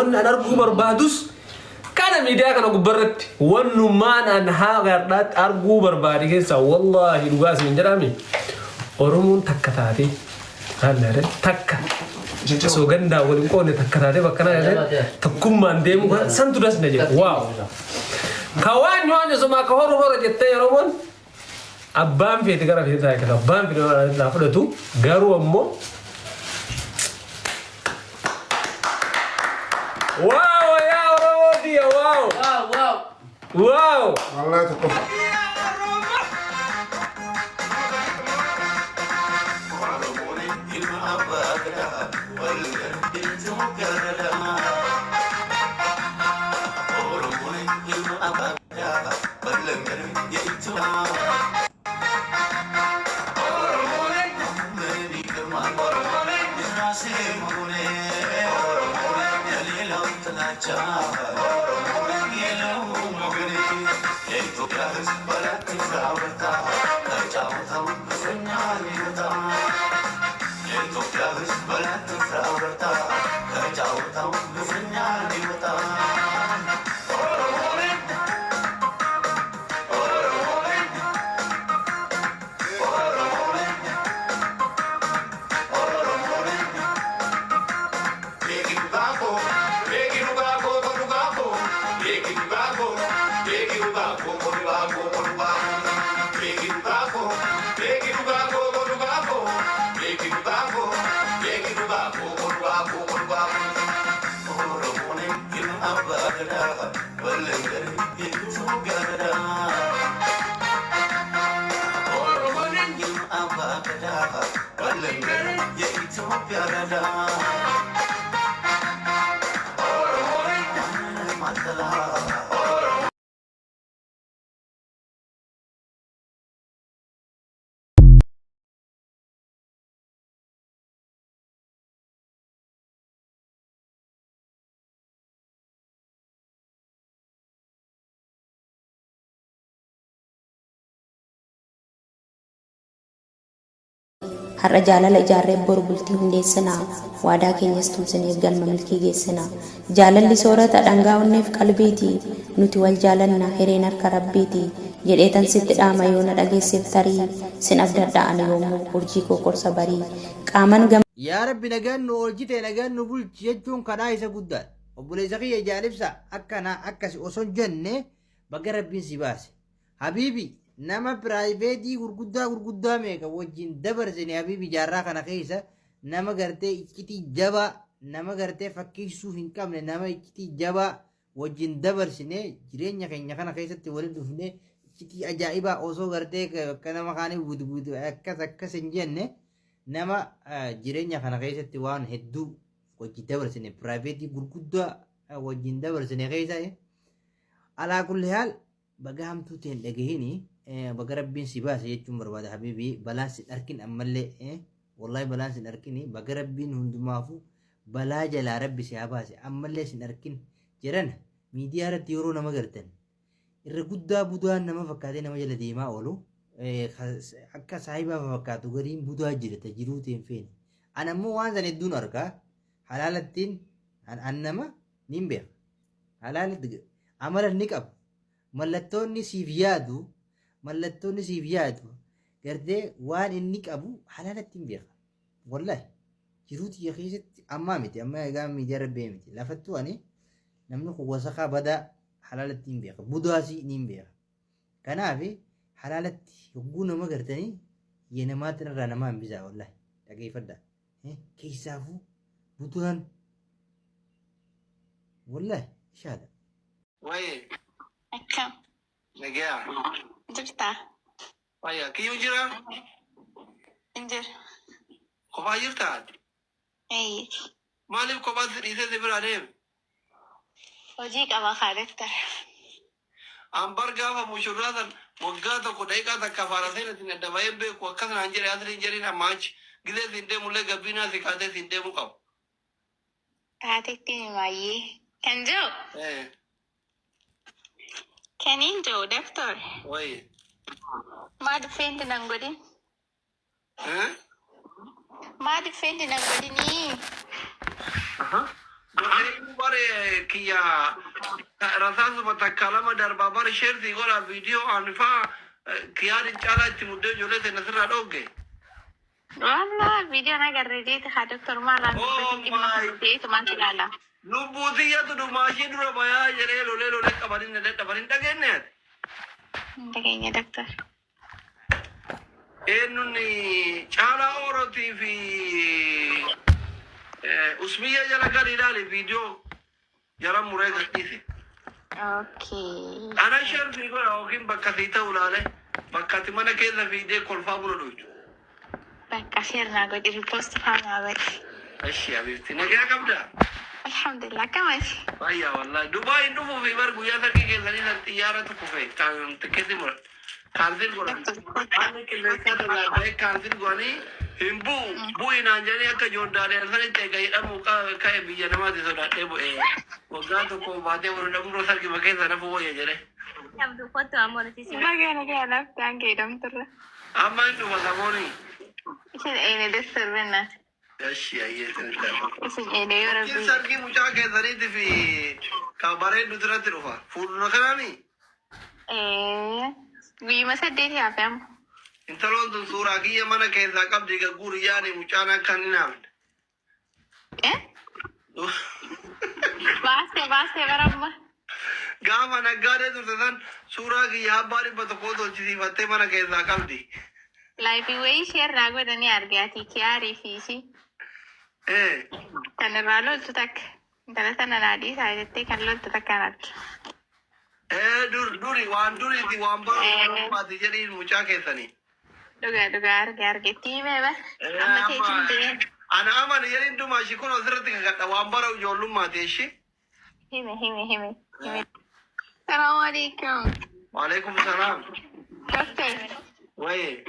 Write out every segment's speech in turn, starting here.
وانا نرجو بربادوس كان ميديا كانوا قبرت ونمان أنها غردات أرجو بربادي كيسا والله لغاز من جرامي أرومون تكتاتي هلا تك سوغندا ولكون تكتاتي بكنا تكم من ديمو سنتو داس نجي واو كوان يوان يسمع كهور هور جتة يرومون أبام في تكرا في تاي كذا أبام في لا فلتو غارو أمو واو يا رودي واو واو واو واو والله تكفى har'a jaalala ijaarree bor bultii hundeessinaa waadaa keenyas tumsinee galma milkii geessinaa jaalalli soorata dhangaa onneef qalbiiti nuti wal jaalanna hireen harka rabbiiti jedhee tan sitti dhaama yoo na dhageesseef tarii sin abdadha ani yoomuu urjii koo qorsa barii qaaman gam yaa rabbi nagaan nu oolchite nagaan nu bulchi jechuun kadhaa isa guddaadha obboleessa kiyya jaalibsa akkanaa akkasi osoo hin jenne bakka rabbiin si baase habiibi nama piraayiveetii gurguddaa meeqa wajjin dabarsine habiibi jaarraa kana keessa nama gartee iccitii jabaa nama gartee fakkeessuu hin qabne nama iccitii jabaa wajjin dabarsine jireenya keenya kana keessatti waliin dhufne iccitii ajaa'ibaa osoo gartee akka nama kaanii buutu akkas hin jenne nama jireenya kana keessatti waan hedduu wajjin dabarsine piraayiveetii gurguddaa wajjin dabarsine keessa alaa kulli haal baga hamtuu ta'een dhagahini baga rabbiin si baase jechuun barbaada habiibi balaan sin arkin ammallee wallahi balaan sin arkini baga rabbiin hundumaafu balaa jalaa rabbi si haa baase ammallee sin arkin jedhan miidiyaa irratti yeroo nama gartan irra guddaa budaan nama fakkaatee nama jala deemaa oolu akka saahibaa fakkaatu gariin budaa jirta jiruu ta'een feene an ammoo waan san hedduun argaa halaalattiin an nama nin beeka halaalatti amala ni qabu mallattoonni siif yaadu gartee waan inni qabu halaalatti hin beeka wallahi jiruu tiyya keessatti ammaa miti amma egaa miidiyaa rabbee miti lafattuu ani namni kun wasakaa badaa halaalatti hin beeka budaasii ni hin beeka kanaaf halaalatti yogguu nama gartanii yenamaatti irraa namaa hin bisaa wallahi dhageeffadha keessaafuu budaan wallahi ishaadha. Waye. Akkam. Nagaa. Jirtaa? Wayyaa kiyyuu jira? Hin jiru. Kophaa jirtaa? Eeyyee. Maaliif kophaatti dhiisee si bira deeme? Hojii qaba kaadettar. Ambar gaafa mushurraa san waggaa tokko daqiiqaa takka afaara seenatiin adda bahee beeku akkasumaan jedhee asirri jedhin ammaa achi gisee siin deemullee gabbiinaa si kaatee siin deemuu qabu. Taatetti himaayyee. Kan jiru? Kaniin jiru doktor. Waye. Maa dhufeenti nan godhin? Maa dhufeenti nan godhinii? Bare كيا رصاص بتكلم دربا بار شير تقول فيديو عنفا كيار إن شاء الله تمدو جولة نصر الأوجي والله فيديو أنا قريت خا دكتور مرة ما تلالا نبوتيا تو ماشي درا بايا جري لولي لولي كبرين تكينت دقيقة دكتور إنني شالا أوروتي في اسمية جلا قريدا الفيديو جرا مريض كيسي اوكي أنا شر في كل أوكين بكتيتا ولاله بكتي منا كذا فيديو كل فابورو دوج بقى خير ناقد البوست فانا ناقد أشياء بيفتي نجا كبدا الحمد لله كمان أيا والله دبي نوفو في بار بويا ثقي كذا لين الطيارة تكوفي كان تكذب مر كارثين قرآن أنا كله كذا لا كارثين قرآني همبو بوي نانجاني أكا جورداري أرسل تيجي أمو كاي بيجا نما تسودا تبو وقال تكو بعدين ورنا مرسل كي بكير أنا فوق يجري يبدو فتو أمور تيسي ما كان لا كان كيدم ترى أما إنتو بسموني إيش أين دكتور بنا أشياء يسنتر إيش أين يورا كل سر كي مجا كذا ريد في كابارة نترا تروفا فول نخراني إيه بيما سديت يا فهم انتلون تنصورا كي يمانا كذا كم ديكا غورياني مجانا كان نعمل إيه باسه برامة قام أنا قارئ ترتدان سورة كي يهاباري بتقول تجدي بتة مانا كذا كم دي لايفي وي شير ناقد أني أرجعتي كياري فيشي إيه كان رالو تتك درسنا نادي سايدتي كان لو تتكانت إيه دوري دي وان بار ما تجري مجا كذاني دوغا أرجعتي ميبا أما تيجي أنا أما نجري إنتو ماشي كون أسرتك كذا وان بار وجولو ما تيجي همي السلام عليكم وعليكم السلام دكتور وين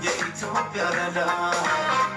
Yeah, it's all